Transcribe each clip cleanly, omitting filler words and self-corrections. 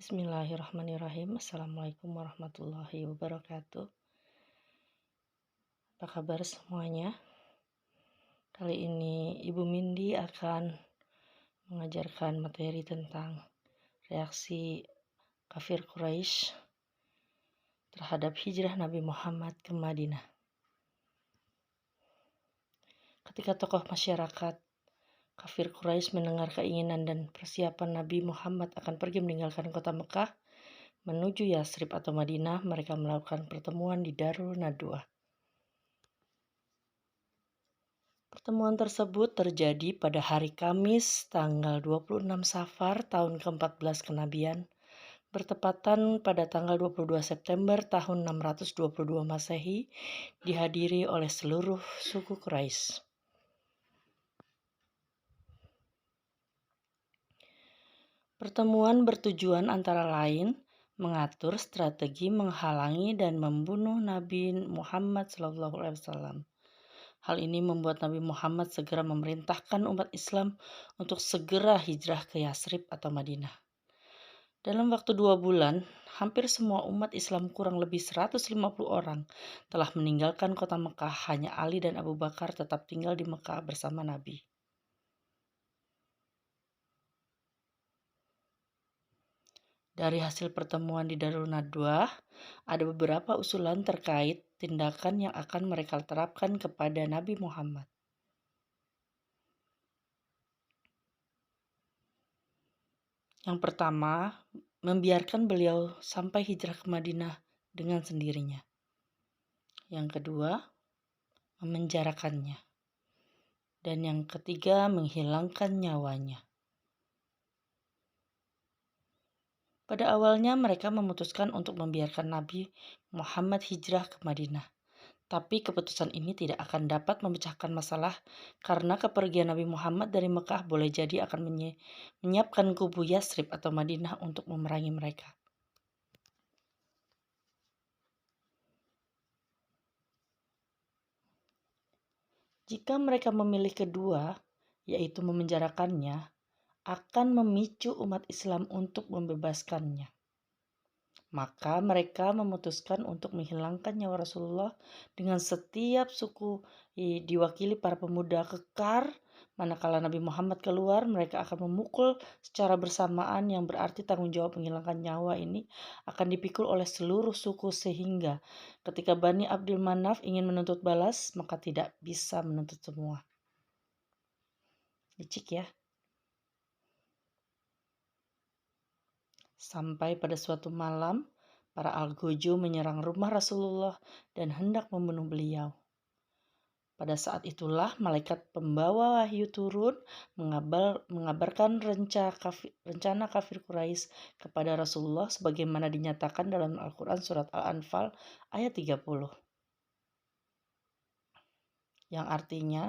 Bismillahirrahmanirrahim. Assalamualaikum warahmatullahi wabarakatuh. Apa kabar semuanya? Kali ini Ibu Mindy akan mengajarkan materi tentang reaksi kafir Quraisy terhadap hijrah Nabi Muhammad ke Madinah. Ketika tokoh masyarakat kafir Quraisy mendengar keinginan dan persiapan Nabi Muhammad akan pergi meninggalkan kota Mekah menuju Yasrib atau Madinah, mereka melakukan pertemuan di Darun Nadwa. Pertemuan tersebut terjadi pada hari Kamis tanggal 26 Safar tahun ke-14 kenabian, bertepatan pada tanggal 22 September tahun 622 Masehi, dihadiri oleh seluruh suku Quraisy. Pertemuan bertujuan antara lain mengatur strategi menghalangi dan membunuh Nabi Muhammad SAW. Hal ini membuat Nabi Muhammad segera memerintahkan umat Islam untuk segera hijrah ke Yasrib atau Madinah. Dalam waktu 2 bulan, hampir semua umat Islam kurang lebih 150 orang telah meninggalkan kota Mekah. Hanya Ali dan Abu Bakar tetap tinggal di Mekah bersama Nabi. Dari hasil pertemuan di Darun Nadwa, ada beberapa usulan terkait tindakan yang akan mereka terapkan kepada Nabi Muhammad. Yang pertama, membiarkan beliau sampai hijrah ke Madinah dengan sendirinya. Yang kedua, memenjarakannya. Dan yang ketiga, menghilangkan nyawanya. Pada awalnya mereka memutuskan untuk membiarkan Nabi Muhammad hijrah ke Madinah. Tapi keputusan ini tidak akan dapat memecahkan masalah karena kepergian Nabi Muhammad dari Mekah boleh jadi akan menyiapkan kubu Yasrib atau Madinah untuk memerangi mereka. Jika mereka memilih kedua, yaitu memenjarakannya, akan memicu umat Islam untuk membebaskannya. Maka mereka memutuskan untuk menghilangkan nyawa Rasulullah dengan setiap suku diwakili para pemuda kekar. Manakala Nabi Muhammad keluar, mereka akan memukul secara bersamaan, yang berarti tanggung jawab menghilangkan nyawa ini akan dipikul oleh seluruh suku, sehingga ketika Bani Abdul Manaf ingin menuntut balas, maka tidak bisa menuntut semua. Licik ya. Sampai pada suatu malam, para algojo menyerang rumah Rasulullah dan hendak membunuh beliau. Pada saat itulah malaikat pembawa wahyu turun mengabarkan rencana kafir Quraisy kepada Rasulullah sebagaimana dinyatakan dalam Al-Quran surat Al-Anfal ayat 30. Yang artinya,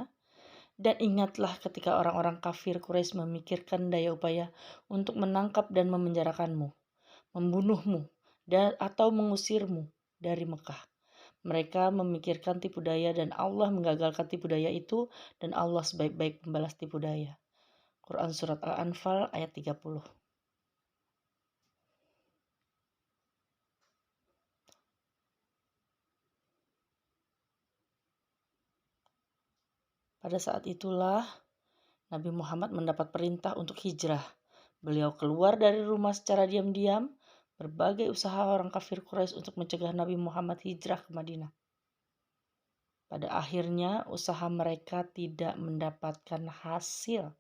dan ingatlah ketika orang-orang kafir Quraisy memikirkan daya upaya untuk menangkap dan memenjarakanmu, membunuhmu, atau mengusirmu dari Mekah. Mereka memikirkan tipu daya dan Allah menggagalkan tipu daya itu, dan Allah sebaik-baik pembalas tipu daya. Quran surat Al-Anfal ayat 30. Pada saat itulah Nabi Muhammad mendapat perintah untuk hijrah. Beliau keluar dari rumah secara diam-diam. Berbagai usaha orang kafir Quraisy untuk mencegah Nabi Muhammad hijrah ke Madinah. Pada akhirnya usaha mereka tidak mendapatkan hasil.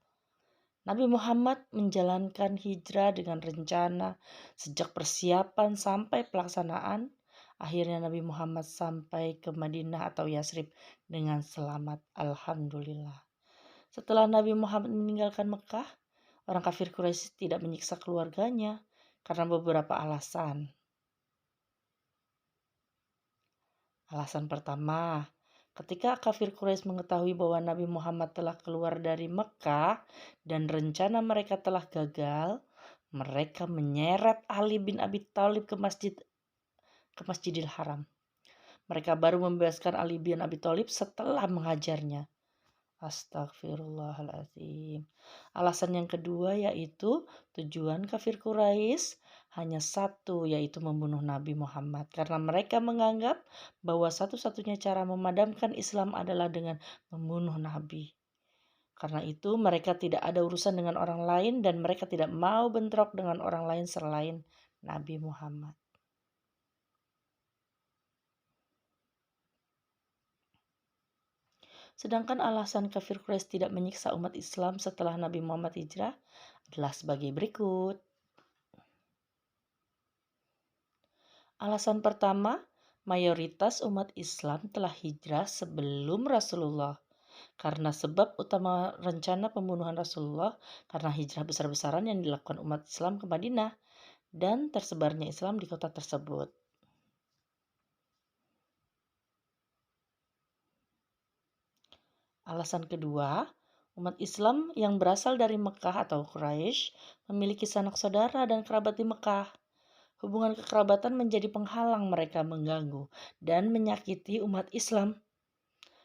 Nabi Muhammad menjalankan hijrah dengan rencana sejak persiapan sampai pelaksanaan. Akhirnya Nabi Muhammad sampai ke Madinah atau Yasrib dengan selamat. Alhamdulillah. Setelah Nabi Muhammad meninggalkan Mekah, orang kafir Quraisy tidak menyiksa keluarganya karena beberapa alasan. Alasan pertama, ketika kafir Quraisy mengetahui bahwa Nabi Muhammad telah keluar dari Mekah dan rencana mereka telah gagal, mereka menyeret Ali bin Abi Thalib ke Masjidil Haram. Mereka baru membebaskan Ali bin Abi Thalib setelah menghajarnya. Astagfirullahaladzim. Alasan yang kedua yaitu tujuan kafir Quraisy hanya satu, yaitu membunuh Nabi Muhammad. Karena mereka menganggap bahwa satu-satunya cara memadamkan Islam adalah dengan membunuh Nabi. Karena itu mereka tidak ada urusan dengan orang lain dan mereka tidak mau bentrok dengan orang lain selain Nabi Muhammad. Sedangkan alasan kafir Quraisy tidak menyiksa umat Islam setelah Nabi Muhammad hijrah adalah sebagai berikut. Alasan pertama, mayoritas umat Islam telah hijrah sebelum Rasulullah. Karena sebab utama rencana pembunuhan Rasulullah karena hijrah besar-besaran yang dilakukan umat Islam ke Madinah dan tersebarnya Islam di kota tersebut. Alasan kedua, umat Islam yang berasal dari Mekah atau Quraisy memiliki sanak saudara dan kerabat di Mekah. Hubungan kekerabatan menjadi penghalang mereka mengganggu dan menyakiti umat Islam.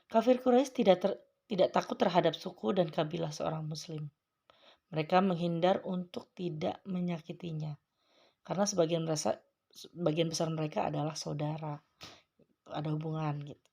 Kafir Quraisy tidak takut terhadap suku dan kabilah seorang muslim. Mereka menghindar untuk tidak menyakitinya. Karena sebagian besar mereka adalah saudara. Ada hubungan gitu.